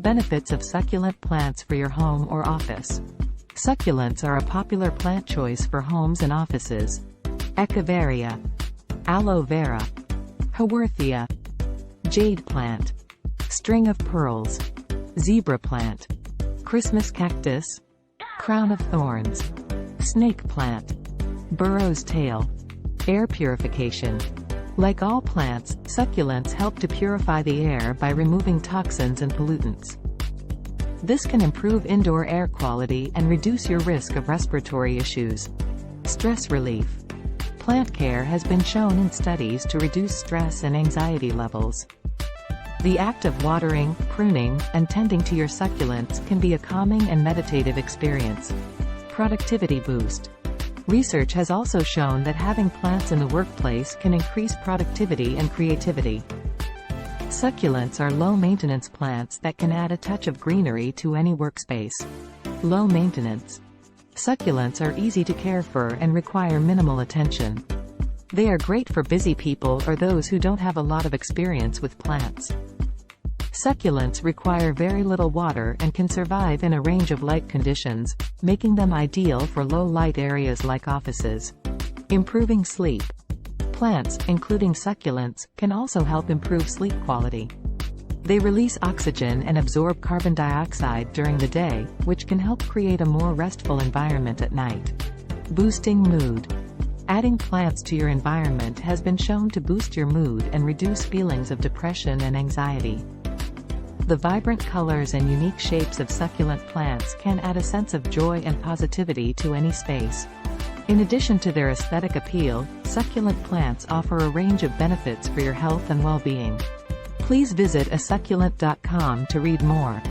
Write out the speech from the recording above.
Benefits of succulent plants for your home or office. Succulents are a popular plant choice for homes and offices. Echeveria, aloe vera, haworthia, jade plant, string of pearls, zebra plant, Christmas cactus, crown of thorns, snake plant, burro's tail, air purification. Like all plants, succulents help to purify the air by removing toxins and pollutants. This can improve indoor air quality and reduce your risk of respiratory issues. Stress relief. Plant care has been shown in studies to reduce stress and anxiety levels. The act of watering, pruning, and tending to your succulents can be a calming and meditative experience. Productivity boost. Research has also shown that having plants in the workplace can increase productivity and creativity. Succulents are low-maintenance plants that can add a touch of greenery to any workspace. Low maintenance. Succulents are easy to care for and require minimal attention. They are great for busy people or those who don't have a lot of experience with plants. Succulents require very little water and can survive in a range of light conditions, making them ideal for low-light areas like offices. Improving sleep. Plants, including succulents, can also help improve sleep quality. They release oxygen and absorb carbon dioxide during the day, which can help create a more restful environment at night. Boosting mood. Adding plants to your environment has been shown to boost your mood and reduce feelings of depression and anxiety. The vibrant colors and unique shapes of succulent plants can add a sense of joy and positivity to any space. In addition to their aesthetic appeal, succulent plants offer a range of benefits for your health and well-being. Please visit asucculent.com to read more.